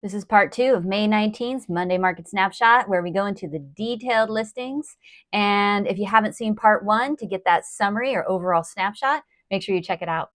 This is part 2 of May 19th Monday Market Snapshot, where we go into the detailed listings. And if you haven't seen part 1 to get that summary or overall snapshot, make sure you check it out.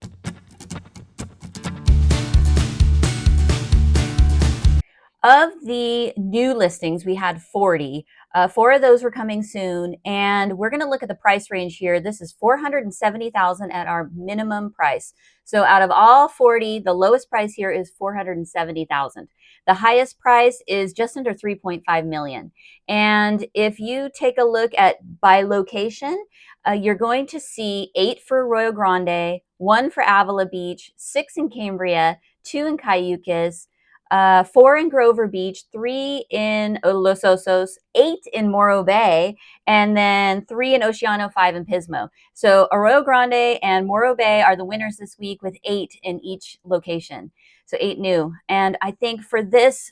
Of the new listings, we had 40. 4 of those were coming soon, and we're going to look at the price range here. This is $470,000 at our minimum price. So out of all 40, the lowest price here is $470,000. The highest price is just under $3.5 million. And if you take a look at by location, you're going to see 8 for Arroyo Grande, 1 for Avila Beach, 6 in Cambria, 2 in Cayucos, 4 in Grover Beach, 3 in Los Osos, 8 in Morro Bay, and then 3 in Oceano, 5 in Pismo. So Arroyo Grande and Morro Bay are the winners this week with 8 in each location. So 8 new. And I think for this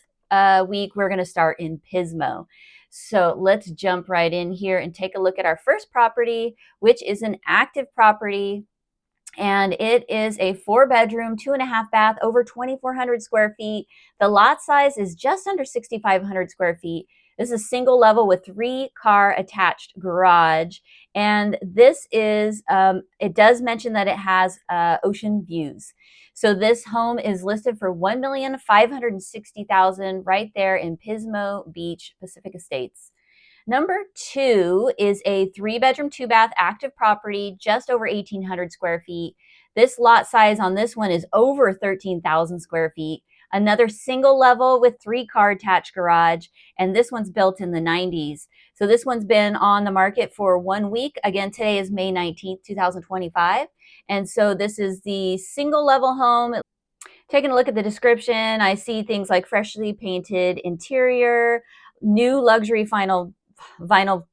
week, we're going to start in Pismo. So let's jump right in here and take a look at our first property, which is an active property. And it is a 4-bedroom, 2.5 bath, over 2,400 square feet. The lot size is just under 6,500 square feet. This is a single level with 3-car attached garage. And this is, it does mention that it has ocean views. So this home is listed for $1,560,000 right there in Pismo Beach, Pacific Estates. Number 2 is a 3-bedroom, 2-bath active property, just over 1,800 square feet. This lot size on this one is over 13,000 square feet. Another single level with 3-car attached garage, and this one's built in the 90s. So this one's been on the market for 1 week. Again, today is May 19th, 2025. And so this is the single level home. Taking a look at the description, I see things like freshly painted interior, new luxury vinyl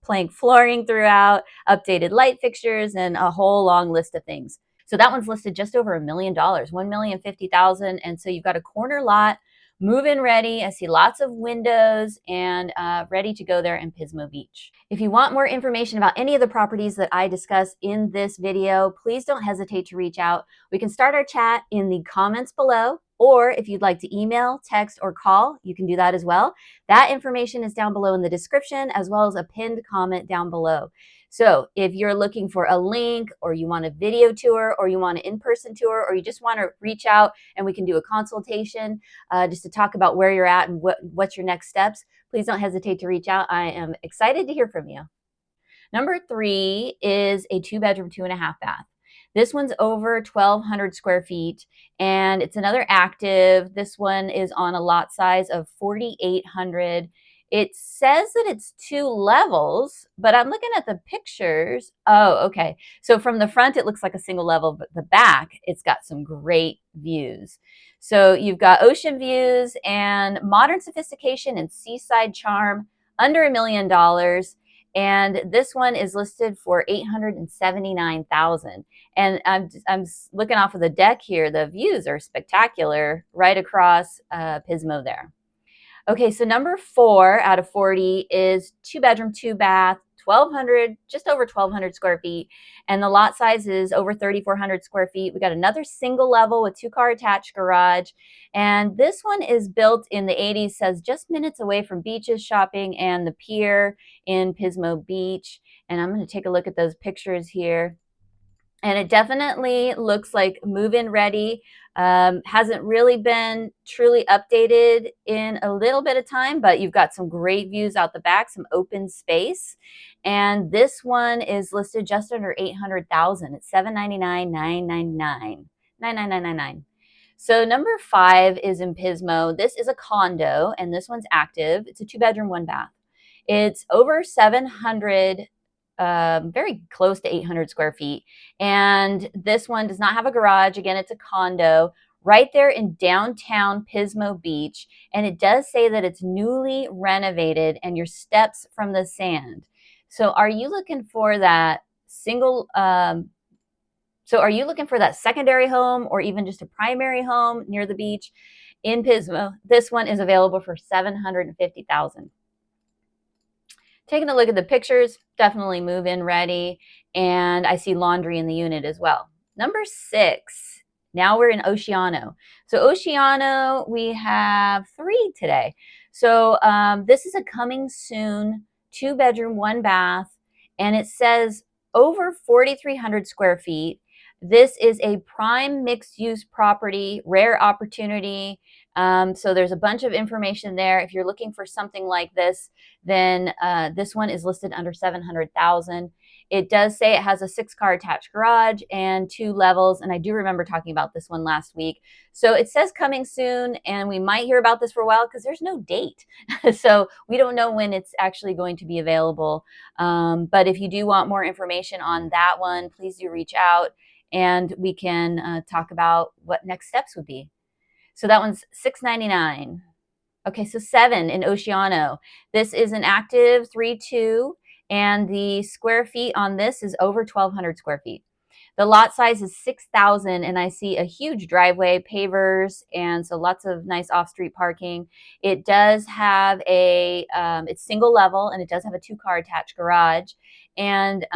plank flooring throughout, updated light fixtures, and a whole long list of things. So that one's listed just over $1 million, $1,050,000. And so you've got a corner lot, move-in ready. I see lots of windows and ready to go there in Pismo Beach. If you want more information about any of the properties that I discuss in this video, please don't hesitate to reach out. We can start our chat in the comments below, or if you'd like to email, text, or call, you can do that as well. That information is down below in the description, as well as a pinned comment down below. So if you're looking for a link, or you want a video tour, or you want an in-person tour, or you just want to reach out and we can do a consultation just to talk about where you're at and what's your next steps, please don't hesitate to reach out. I am excited to hear from you. Number 3 is a 2-bedroom, 2.5 bath. This one's over 1,200 square feet, and it's another active. This one is on a lot size of 4,800. It says that it's 2 levels, but I'm looking at the pictures. Oh, okay. So from the front, it looks like a single level, but the back, it's got some great views. So you've got ocean views and modern sophistication and seaside charm, under $1 million. And this one is listed for $879,000. And I'm looking off of the deck here. The views are spectacular right across Pismo there. Okay, so number 4 out of 40 is 2-bedroom, 2-bath, 1,200, just over 1,200 square feet. And the lot size is over 3,400 square feet. We got another single level with 2-car attached garage. And this one is built in the 80s, says just minutes away from beaches, shopping, and the pier in Pismo Beach. And I'm going to take a look at those pictures here. And it definitely looks like move-in ready. Hasn't really been truly updated in a little bit of time, but you've got some great views out the back, some open space. And this one is listed just under $800,000. It's $799,999. $99999. So number 5 is in Pismo. This is a condo, and this one's active. It's a 2-bedroom, 1-bath. It's over 700, very close to 800 square feet. And this one does not have a garage. Again, it's a condo right there in downtown Pismo Beach. And it does say that it's newly renovated and your steps from the sand. So are you looking for that are you looking for that secondary home or even just a primary home near the beach in Pismo? This one is available for $750,000. Taking a look at the pictures, definitely move-in ready, and I see laundry in the unit as well. Number 6 Now we're in Oceano. So Oceano, we have 3 today. So this is a coming soon 2-bedroom, 1-bath, and it says over 4,300 square feet. This is a prime mixed-use property, rare opportunity. So there's a bunch of information there. If you're looking for something like this, then this one is listed under $700,000. It does say it has a 6-car attached garage and 2 levels, and I do remember talking about this one last week. So it says coming soon, and we might hear about this for a while because there's no date. So we don't know when it's actually going to be available. But if you do want more information on that one, please do reach out, and we can talk about what next steps would be. So that one's $699. Okay, so 7 in Oceano. This is an active 3-2, and the square feet on this is over 1,200 square feet. The lot size is 6,000, and I see a huge driveway, pavers, and so lots of nice off-street parking. It does have a, it's single level, and it does have a 2-car attached garage. And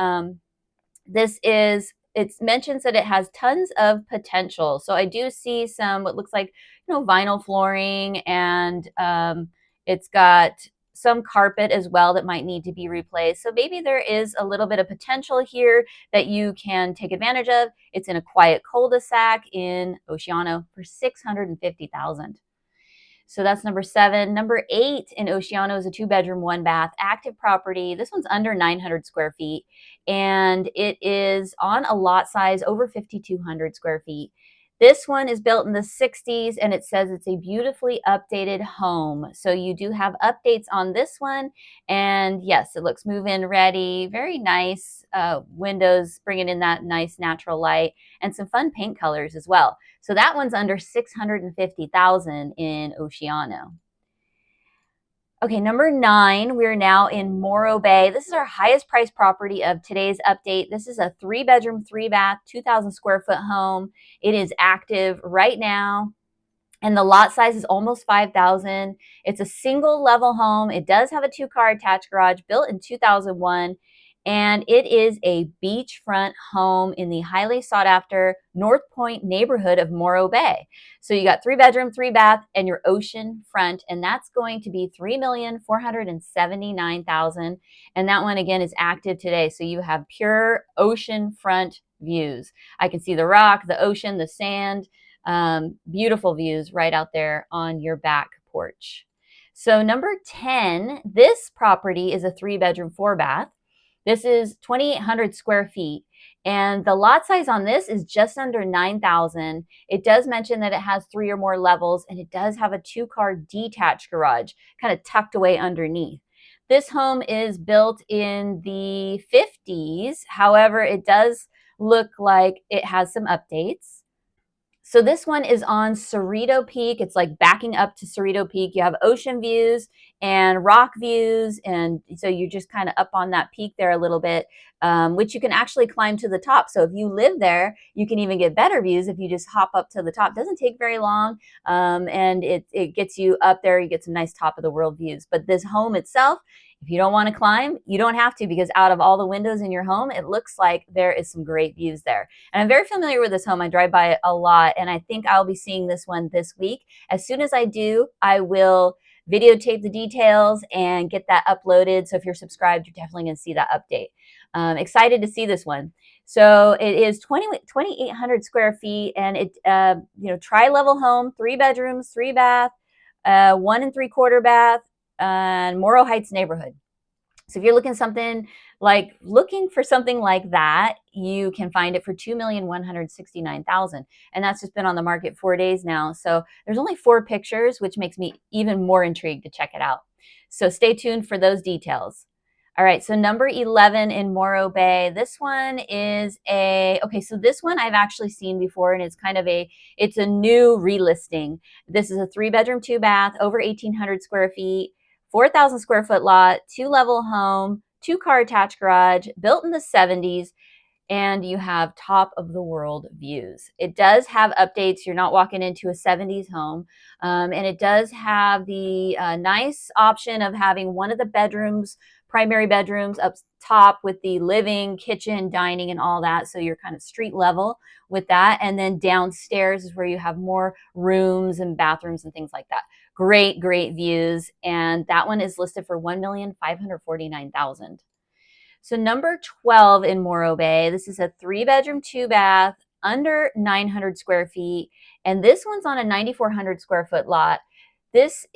it mentions that it has tons of potential. So I do see some, what looks like, vinyl flooring, and it's got some carpet as well that might need to be replaced. So maybe there is a little bit of potential here that you can take advantage of. It's in a quiet cul-de-sac in Oceano for $650,000. So that's number 7. Number 8 in Oceano is a 2-bedroom, 1-bath active property. This one's under 900 square feet, and it is on a lot size over 5,200 square feet. This one is built in the 60s, and it says it's a beautifully updated home. So you do have updates on this one. And yes, it looks move-in ready. Very nice windows, bringing in that nice natural light, and some fun paint colors as well. So that one's under $650,000 in Oceano. Okay, number 9, we're now in Morro Bay. This is our highest priced property of today's update. This is a 3-bedroom, 3-bath, 2,000 square foot home. It is active right now, and the lot size is almost 5,000. It's a single level home. It does have a 2-car attached garage, built in 2001. And it is a beachfront home in the highly sought after North Point neighborhood of Morro Bay. So you got 3-bedroom, 3-bath, and your ocean front, and that's going to be $3,479,000. And that one again is active today. So you have pure ocean front views. I can see the rock, the ocean, the sand, beautiful views right out there on your back porch. So number 10, this property is a 3-bedroom, 4-bath. This is 2,800 square feet, and the lot size on this is just under 9,000. It does mention that it has 3 or more levels, and it does have a 2-car detached garage kind of tucked away underneath. This home is built in the 50s. However, it does look like it has some updates. So this one is on Cerrito Peak. It's like backing up to Cerrito Peak. You have ocean views and rock views, and so you're just kind of up on that peak there a little bit, which you can actually climb to the top. So if you live there, you can even get better views if you just hop up to the top. It doesn't take very long, and it gets you up there. You get some nice top of the world views. But this home itself, if you don't want to climb, you don't have to, because out of all the windows in your home, it looks like there is some great views there. And I'm very familiar with this home. I drive by it a lot, and I think I'll be seeing this one this week. As soon as I do, I will videotape the details and get that uploaded. So if you're subscribed, you're definitely going to see that update. Excited to see this one. So it is 2,800 square feet, and it tri-level home, 3 bedrooms, 3-bath, 1 3/4 bath, and Morro Heights neighborhood. So if you're looking for something like that, you can find it for $2,169,000, and that's just been on the market 4 days now. So there's only 4 pictures, which makes me even more intrigued to check it out. So stay tuned for those details. All right, so number 11 in Morro Bay. This one is so this one I've actually seen before, and it's a new relisting. This is a 3-bedroom, 2-bath, over 1,800 square feet, 4,000 square foot lot, 2-level home, 2-car attached garage, built in the 70s, and you have top of the world views. It does have updates. You're not walking into a 70s home, and it does have the nice option of having one of the bedrooms primary bedrooms up top with the living, kitchen, dining, and all that. So you're kind of street level with that. And then downstairs is where you have more rooms and bathrooms and things like that. Great, great views. And that one is listed for $1,549,000. So number 12 in Morro Bay, this is a 3-bedroom, 2-bath, under 900 square feet. And this one's on a 9,400 square foot lot. This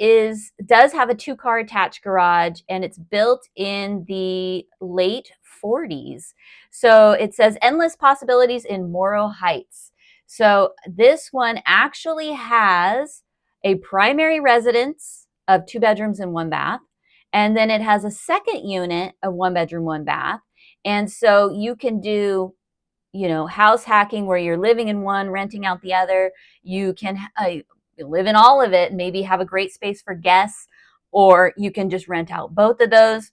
does have a 2-car attached garage, and it's built in the late 40s. So it says endless possibilities in Morro Heights. So this one actually has a primary residence of 2 bedrooms and 1 bath. And then it has a second unit of 1 bedroom, 1 bath. And so you can do, house hacking where you're living in one, renting out the other. You can live in all of it and maybe have a great space for guests, or you can just rent out both of those.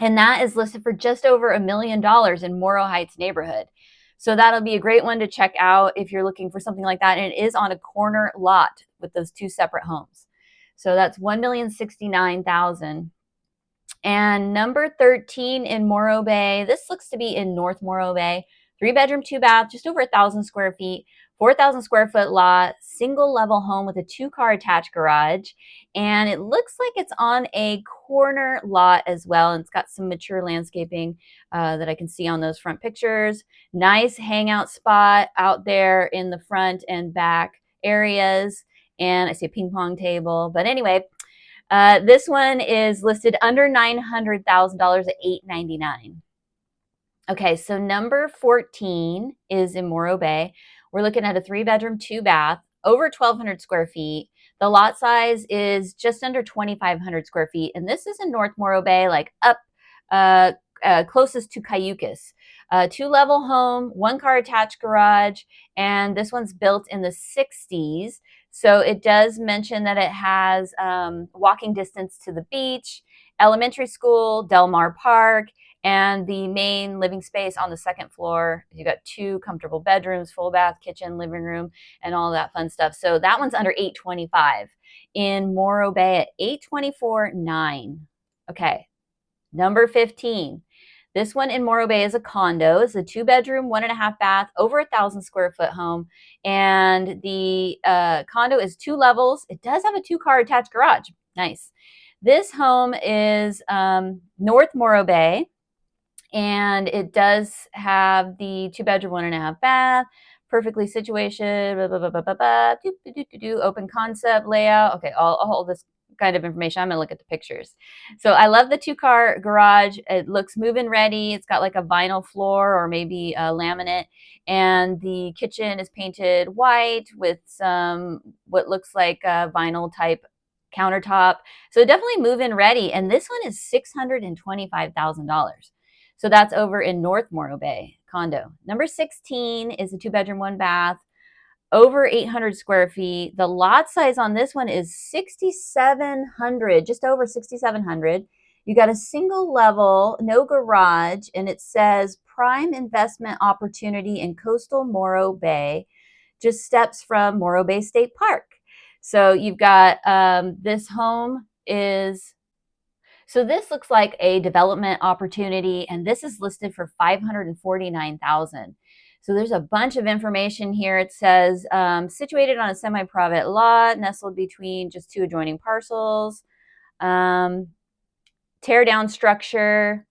And that is listed for just over $1 million in Morro Heights neighborhood. So that'll be a great one to check out if you're looking for something like that. And it is on a corner lot with those 2 separate homes. So that's $1,069,000. And number 13 in Morro Bay, this looks to be in North Morro Bay, 3-bedroom, 2-bath, just over 1,000 square feet, 4,000 square foot lot, single level home with a 2-car attached garage. And it looks like it's on a corner lot as well. And it's got some mature landscaping that I can see on those front pictures. Nice hangout spot out there in the front and back areas. And I see a ping pong table. But anyway, this one is listed under $900,000 at $899,000. Okay, so number 14 is in Morro Bay. We're looking at a 3-bedroom, 2-bath, over 1,200 square feet. The lot size is just under 2,500 square feet. And this is in North Morro Bay, like up closest to Cayucos. 2-level home, 1-car attached garage, and this one's built in the 60s. So it does mention that it has walking distance to the beach, elementary school, Del Mar Park, and the main living space on the 2nd floor. You got 2 comfortable bedrooms, full bath, kitchen, living room, and all that fun stuff. So that one's under $825,000 in Morro Bay at $824,900. Okay, number 15. This one in Morro Bay is a condo. It's a 2-bedroom, 1.5 bath, over 1,000 square foot home. And the condo is 2 levels. It does have a 2-car attached garage. Nice. This home is North Morro Bay. And it does have the 2-bedroom, 1.5 bath, perfectly situated, open concept layout. Okay, all this kind of information. I'm gonna look at the pictures. So I love the 2-car garage. It looks move-in ready. It's got like a vinyl floor or maybe a laminate, and the kitchen is painted white with some what looks like a vinyl type countertop. So definitely move-in ready. And this one is $625,000. So that's over in North Morro Bay condo. Number 16 is a 2-bedroom, 1 bath, over 800 square feet. The lot size on this one is 6,700, just over 6,700. You got a single level, no garage, and it says prime investment opportunity in coastal Morro Bay, just steps from Morro Bay State Park. So you've got this home is, so this looks like a development opportunity, and this is listed for $549,000. So there's a bunch of information here. It says situated on a semi-private lot, nestled between just 2 adjoining parcels, tear down structure,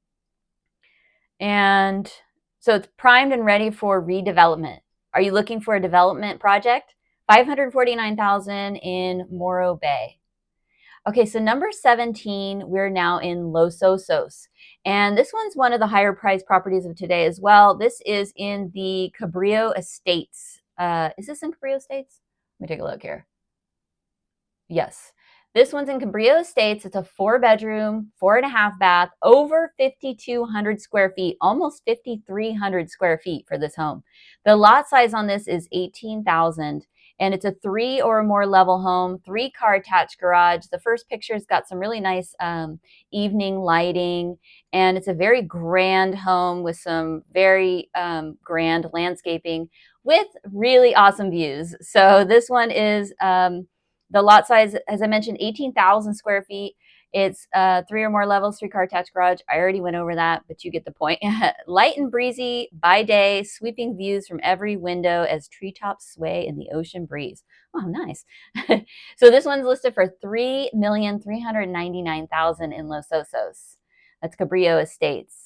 and so it's primed and ready for redevelopment. Are you looking for a development project? $549,000 in Morro Bay. Okay, so number 17, we're now in Los Osos. And this one's one of the higher priced properties of today as well. This is in the Cabrillo Estates. Is this in Cabrillo Estates? Let me take a look here. Yes. This one's in Cabrillo Estates. It's a 4-bedroom, 4.5 bath, over 5,200 square feet, almost 5,300 square feet for this home. The lot size on this is 18,000. And it's a 3 or more level home, 3-car attached garage. The first picture's got some really nice evening lighting, and it's a very grand home with some very grand landscaping with really awesome views. So this one is the lot size, as I mentioned, 18,000 square feet. It's 3 or more levels, 3-car attached garage. I already went over that, but you get the point. Light and breezy by day, sweeping views from every window as treetops sway in the ocean breeze. Oh, nice. So this one's listed for $3,399,000 in Los Osos. That's Cabrillo Estates.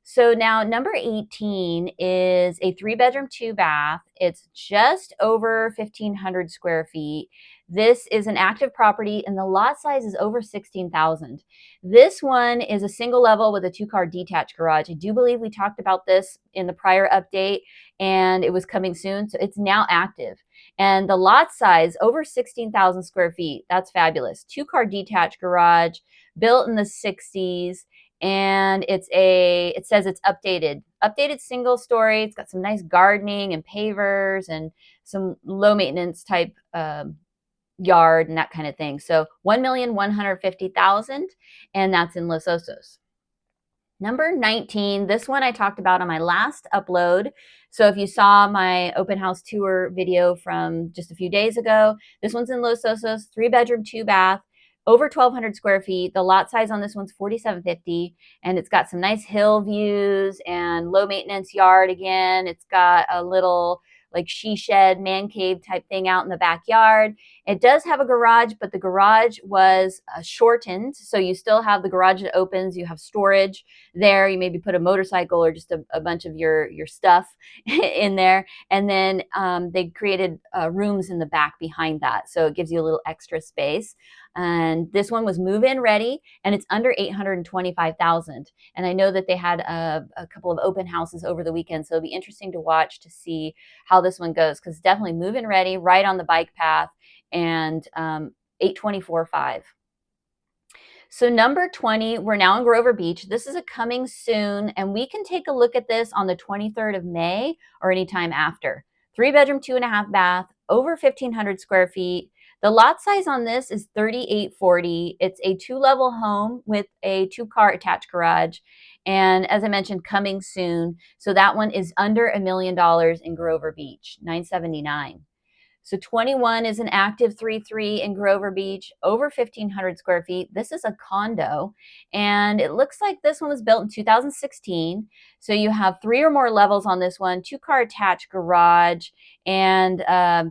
So now number 18 is a 3-bedroom, 2-bath. It's just over 1,500 square feet. This is an active property and the lot size is over 16,000. This one is a single level with a 2-car detached garage. I do believe we talked about this in the prior update and it was coming soon. So it's now active. And the lot size over 16,000 square feet. That's fabulous. 2-car detached garage built in the 60s. And it says it's updated single story. It's got some nice gardening and pavers and some low maintenance type yard and that kind of thing. So 1,150,000, and that's in Los Osos. Number 19, this one I talked about on my last upload. So if you saw my open house tour video from just a few days ago, this one's in Los Osos, 3-bedroom, 2-bath, over 1,200 square feet. The lot size on this one's 4,750, and it's got some nice hill views and low maintenance yard again. It's got a little like she shed, man cave type thing out in the backyard. It does have a garage, but the garage was shortened. So you still have the garage that opens. You have storage there. You maybe put a motorcycle or just a bunch of your stuff in there. And then they created rooms in the back behind that. So it gives you a little extra space. And this one was move-in ready, and it's under 825,000. And I know that they had a couple of open houses over the weekend, so it'll be interesting to watch to see how this one goes, because definitely move-in ready, right on the bike path, and 824.5. So number 20, we're now in Grover Beach. This is a coming soon, and we can take a look at this on the 23rd of May or anytime after. 3-bedroom, 2.5-bath, over 1,500 square feet. The lot size on this is 3,840. It's a 2-level home with a 2-car attached garage. And as I mentioned, coming soon. So that one is under $1 million in Grover Beach, 979. So 21 is an active 3-3 in Grover Beach, over 1,500 square feet. This is a condo, and it looks like this one was built in 2016. So you have 3 or more levels on this one, 2-car attached garage, and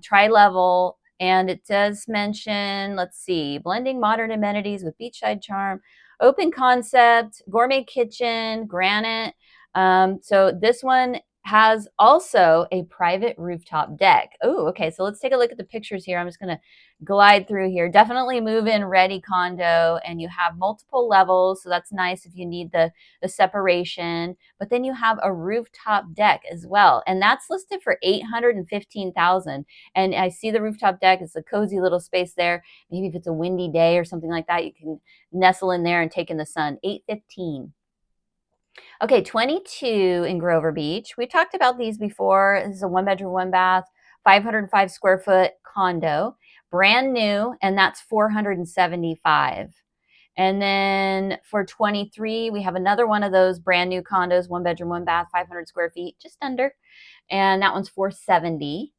tri-level. And it does mention, let's see, blending modern amenities with beachside charm, open concept, gourmet kitchen, granite. So this one has also a private rooftop deck. Oh, okay. So let's take a look at the pictures here. I'm just going to glide through here. Definitely move-in ready condo, and you have multiple levels. So that's nice if you need the separation. But then you have a rooftop deck as well, and that's listed for $815,000. And I see the rooftop deck. It's a cozy little space there. Maybe if it's a windy day or something like that, you can nestle in there and take in the sun. $815,000. Okay, 22 in Grover Beach. We talked about these before. This is a 1-bedroom, 1-bath, 505 square foot condo, brand new, and that's $475,000. And then for 23, we have another one of those brand new condos, 1-bedroom, 1-bath, 500 square feet, just under, and that one's $470,000.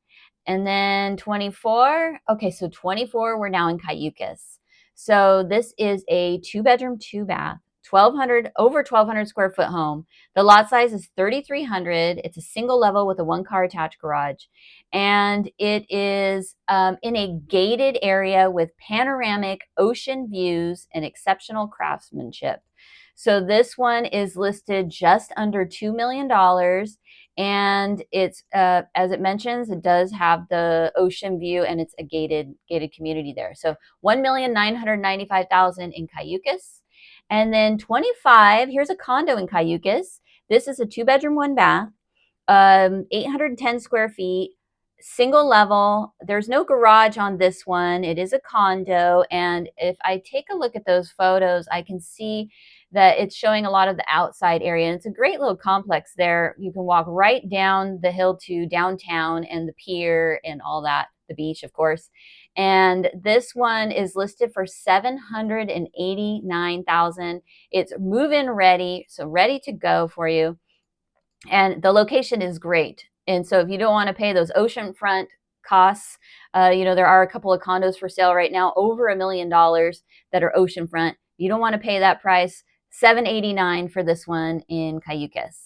And then 24, okay, so 24, we're now in Cayucos. So this is a 2-bedroom, 2-bath, 1,200 square foot home. The lot size is 3,300. It's a single level with a 1-car attached garage, and it is in a gated area with panoramic ocean views and exceptional craftsmanship. So this one is listed just under $2 million. And it's, as it mentions, it does have the ocean view, and it's a gated community there. So $1,995,000 in Cayucos. And then 25, here's a condo in Cayucos. This is a 2-bedroom, 1-bath, 810 square feet, single level. There's no garage on this one. It is a condo. And if I take a look at those photos, I can see that it's showing a lot of the outside area. And it's a great little complex there. You can walk right down the hill to downtown and the pier and all that, the beach, of course. And this one is listed for $789,000. It's move-in ready, so ready to go for you. And the location is great. And so if you don't want to pay those oceanfront costs, there are a couple of condos for sale right now over $1 million that are oceanfront. You don't want to pay that price. $789 for this one in Cayucos.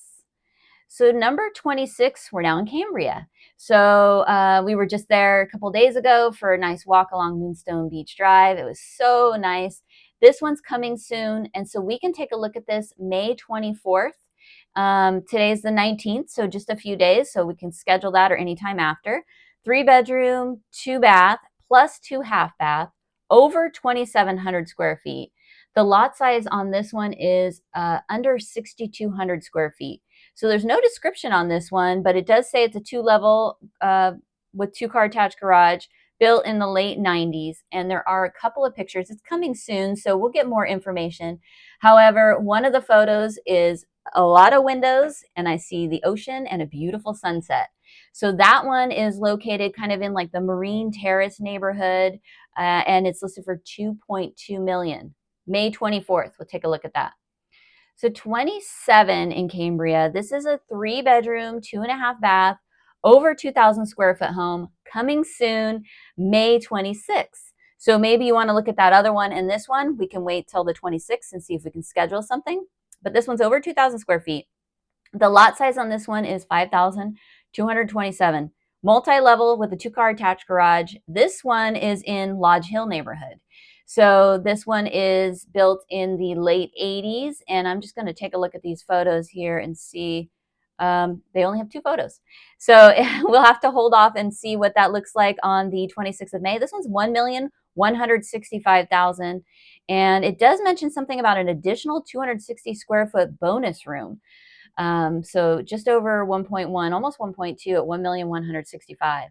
So number 26, we're now in Cambria. So we were just there a couple days ago for a nice walk along Moonstone Beach Drive. It was so nice. This one's coming soon, and so we can take a look at this May 24th. Today's the 19th, so just a few days, so we can schedule that or anytime after. 3-bedroom, 2-bath, plus 2 half-bath, over 2,700 square feet. The lot size on this one is under 6,200 square feet. So there's no description on this one, but it does say it's a 2-level with 2-car attached garage, built in the late 90s. And there are a couple of pictures. It's coming soon, so we'll get more information. However, one of the photos is a lot of windows, and I see the ocean and a beautiful sunset. So that one is located kind of in like the Marine Terrace neighborhood, and it's listed for $2.2 million. May 24th. We'll take a look at that. So 27 in Cambria. This is a 3-bedroom, 2.5-bath, over 2,000 square foot home, coming soon, May 26th. So maybe you want to look at that other one and this one. We can wait till the 26th and see if we can schedule something. But this one's over 2,000 square feet. The lot size on this one is 5,227. Multi-level with a 2-car attached garage. This one is in Lodge Hill neighborhood. So this one is built in the late 80s, and I'm just going to take a look at these photos here and see. They only have 2 photos. So we'll have to hold off and see what that looks like on the 26th of May. This one's $1,165,000, and it does mention something about an additional 260 square foot bonus room. So just over 1.1, almost 1.2 at 1,165,000.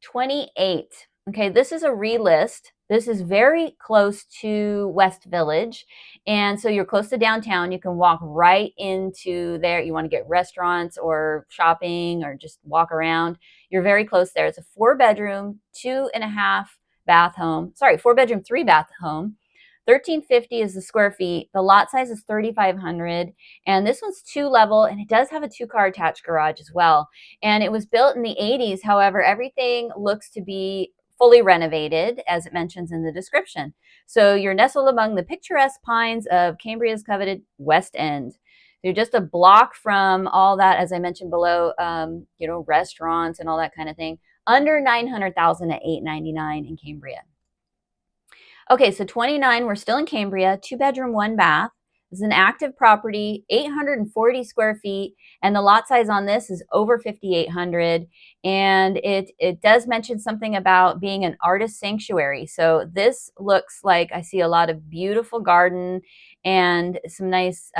28. Okay, this is a relist. This is very close to West Village. And so you're close to downtown. You can walk right into there. You want to get restaurants or shopping or just walk around. You're very close there. It's a 4-bedroom, 2.5-bath home. Sorry, 4-bedroom, 3-bath home. 1,350 is the square feet. The lot size is 3,500, and this one's 2-level, and it does have a 2-car attached garage as well. And it was built in the 80s. However, everything looks to be fully renovated, as it mentions in the description. So you're nestled among the picturesque pines of Cambria's coveted West End. You're just a block from all that, as I mentioned below, restaurants and all that kind of thing. Under 900,000 at 899 in Cambria. Okay, so 29, we're still in Cambria, 2-bedroom, 1-bath. This is an active property, 840 square feet, and the lot size on this is over 5,800. And it does mention something about being an artist sanctuary. So this looks like I see a lot of beautiful garden and some nice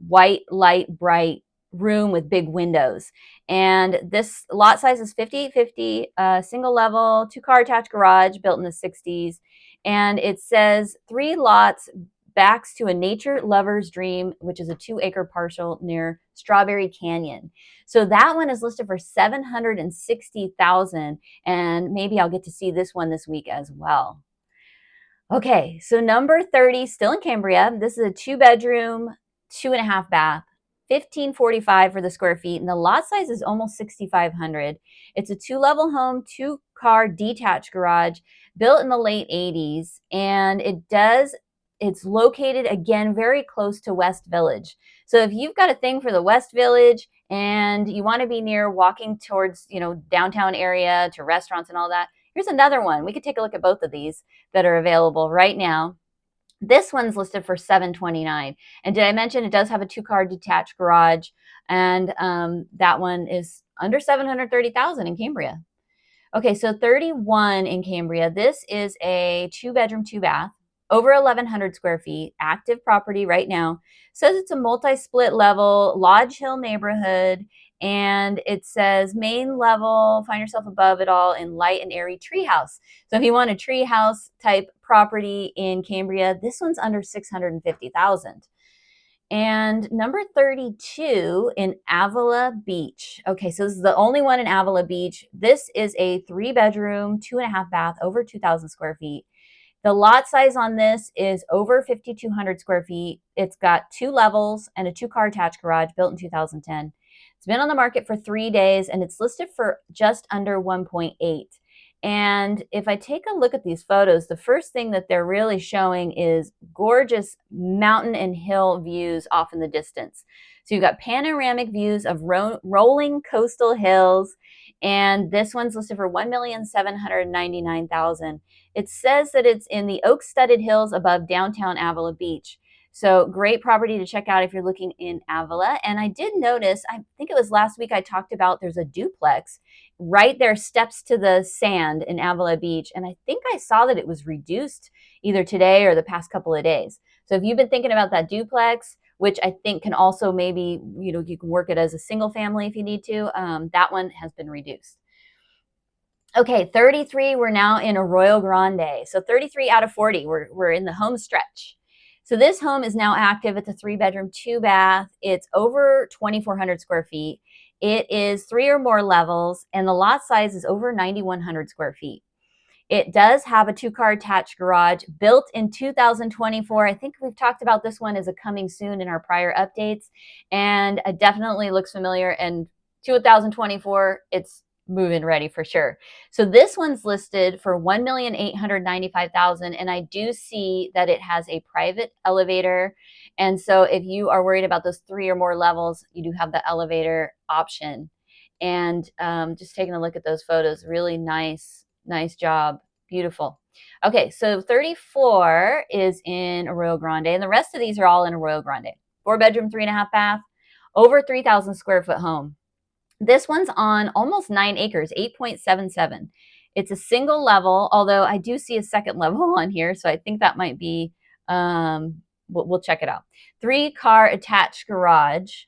white, light, bright room with big windows. And this lot size is 5,850, single level, 2-car attached garage built in the 60s. And it says 3 lots backs to a nature lover's dream, which is a 2-acre parcel near Strawberry Canyon. So that one is listed for $760,000, and maybe I'll get to see this one this week as well. Okay, so number 30, still in Cambria. This is a 2-bedroom, 2.5-bath. 1,545 for the square feet, and the lot size is almost 6,500. It's a 2-level home, 2-car detached garage built in the late 80s, and it's located again very close to West Village. So if you've got a thing for the West Village and you want to be near walking towards, downtown area to restaurants and all that, here's another one. We could take a look at both of these that are available right now. This one's listed for $729. And did I mention it does have a 2-car detached garage? And that one is under $730,000 in Cambria. Okay, so 31 in Cambria. This is a 2-bedroom, 2-bath, over 1,100 square feet, active property right now. Says it's a multi-split level, Lodge Hill neighborhood, and it says main level, find yourself above it all in light and airy treehouse. So if you want a treehouse type property in Cambria, this one's under $650,000. And number 32 in Avila Beach. Okay, so this is the only one in Avila Beach. This is a 3-bedroom, 2.5-bath, over 2,000 square feet. The lot size on this is over 5,200 square feet. It's got 2 levels and a 2-car attached garage built in 2010. It's been on the market for 3 days, and it's listed for just under 1.8. And if I take a look at these photos, the first thing that they're really showing is gorgeous mountain and hill views off in the distance. So you've got panoramic views of rolling coastal hills, and this one's listed for $1,799,000. It says that it's in the oak-studded hills above downtown Avila Beach. So great property to check out if you're looking in Avila. And I did notice, I think it was last week I talked about there's a duplex right there, steps to the sand in Avila Beach. And I think I saw that it was reduced either today or the past couple of days. So if you've been thinking about that duplex, which I think can also maybe, you can work it as a single family if you need to, that one has been reduced. Okay, 33, we're now in Arroyo Grande. So 33 out of 40, we're in the home stretch. So this home is now active. It's a 3-bedroom, 2-bath. It's over 2,400 square feet. It is 3 or more levels, and the lot size is over 9,100 square feet. It does have a 2-car attached garage built in 2024. I think we've talked about this one as a coming soon in our prior updates, and it definitely looks familiar. And 2024, it's move-in ready for sure. So this one's listed for $1,895,000, and I do see that it has a private elevator. And so if you are worried about those 3 or more levels, you do have the elevator option. And just taking a look at those photos, really nice job, beautiful. Okay, so 34 is in Arroyo Grande, and the rest of these are all in Arroyo Grande. 4-bedroom, 3.5 bath, over 3,000 square foot home. This one's on almost 9 acres, 8.77. It's a single level, although I do see a second level on here, so I think that might be, we'll check it out. 3-car attached garage,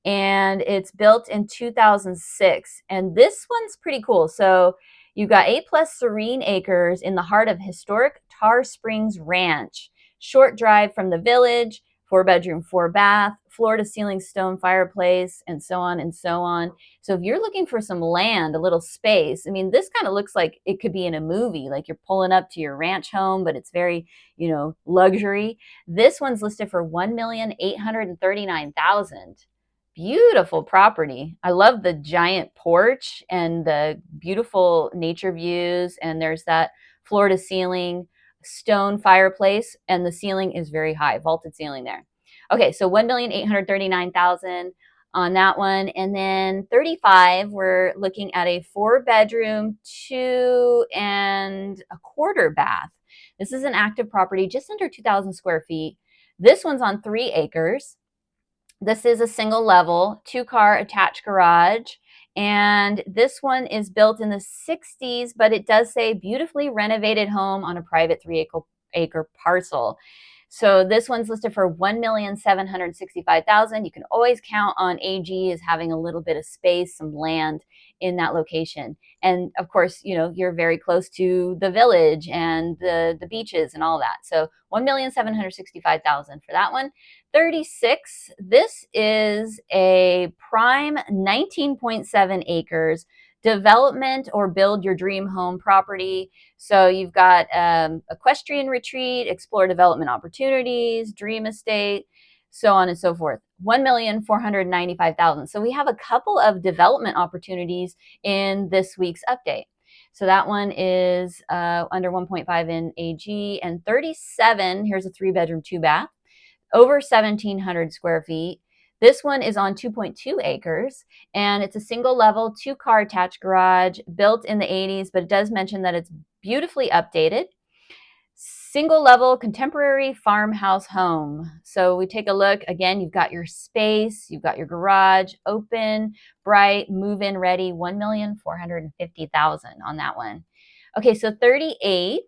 and it's built in 2006. And this one's pretty cool. So you've got 8+ serene acres in the heart of historic Tar Springs Ranch. Short drive from the village, 4-bedroom, 4-bath, floor-to-ceiling stone fireplace, and so on and so on. So if you're looking for some land, a little space, I mean, this kind of looks like it could be in a movie, like you're pulling up to your ranch home, but it's very, luxury. This one's listed for $1,839,000. Beautiful property. I love the giant porch and the beautiful nature views, and there's that floor-to-ceiling stone fireplace, and the ceiling is very high, vaulted ceiling there. Okay, so $1,839,000 on that one. And then 35, we're looking at a 4-bedroom, 2.25 bath. This is an active property, just under 2,000 square feet. This one's on 3 acres. This is a single level, 2-car attached garage. And this one is built in the 60s, but it does say beautifully renovated home on a private 3-acre parcel. So this one's listed for $1,765,000. You can always count on AG as having a little bit of space, some land in that location. And of course, you're very close to the village and the beaches and all that. So $1,765,000 for that one. 36, this is a prime 19.7 acres development or build your dream home property. So you've got equestrian retreat, explore development opportunities, dream estate, so on and so forth. $1,495,000. So we have a couple of development opportunities in this week's update. So that one is under 1.5 in AG. And 37, here's a 3-bedroom, 2-bath, over 1,700 square feet. This one is on 2.2 acres, and it's a single level, 2-car attached garage built in the 80s, but it does mention that it's beautifully updated. Single level contemporary farmhouse home. So we take a look, again, you've got your space, you've got your garage, open, bright, move-in ready, $1,450,000 on that one. Okay, so 38,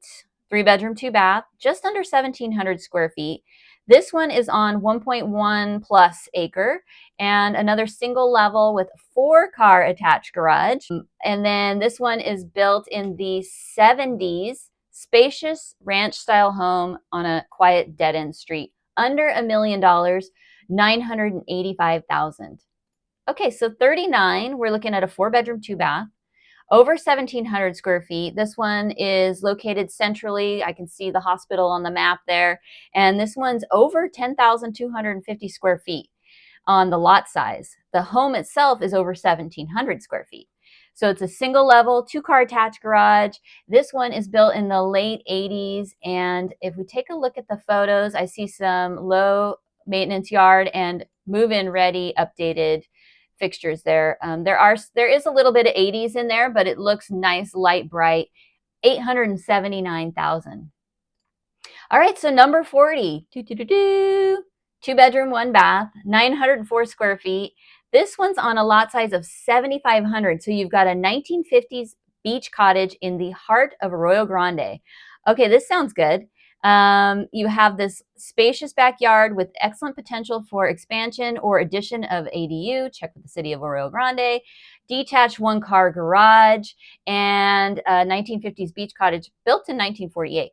3-bedroom, 2-bath, just under 1,700 square feet. This one is on 1.1+ acre and another single level with 4-car attached garage. And then this one is built in the 70s, spacious ranch style home on a quiet dead end street, under $1 million, $985,000. Okay, so 39, we're looking at a 4-bedroom, 2-bath. Over 1,700 square feet. This one is located centrally. I can see the hospital on the map there. And this one's over 10,250 square feet on the lot size. The home itself is over 1,700 square feet. So it's a single level, 2-car attached garage. This one is built in the late 80s. And if we take a look at the photos, I see some low maintenance yard and move-in ready updated fixtures there. There is a little bit of 80s in there, but it looks nice, light, bright. $879,000. All right, so number 40. Two bedroom, one bath, 904 square feet. This one's on a lot size of 7,500. So you've got a 1950s beach cottage in the heart of Arroyo Grande. Okay, this sounds good. You have this spacious backyard with excellent potential for expansion or addition of ADU. Check with the city of Arroyo Grande. Detached 1-car garage and a 1950s beach cottage built in 1948.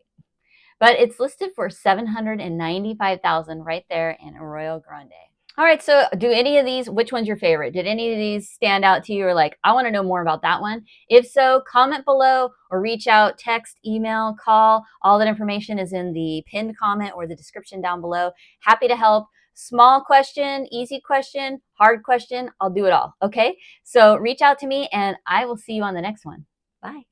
But it's listed for $795,000 right there in Arroyo Grande. All right, so do any of these, which one's your favorite? Did any of these stand out to you or like, I want to know more about that one? If so, comment below or reach out, text, email, call. All that information is in the pinned comment or the description down below. Happy to help. Small question, easy question, hard question, I'll do it all, okay? So reach out to me and I will see you on the next one. Bye.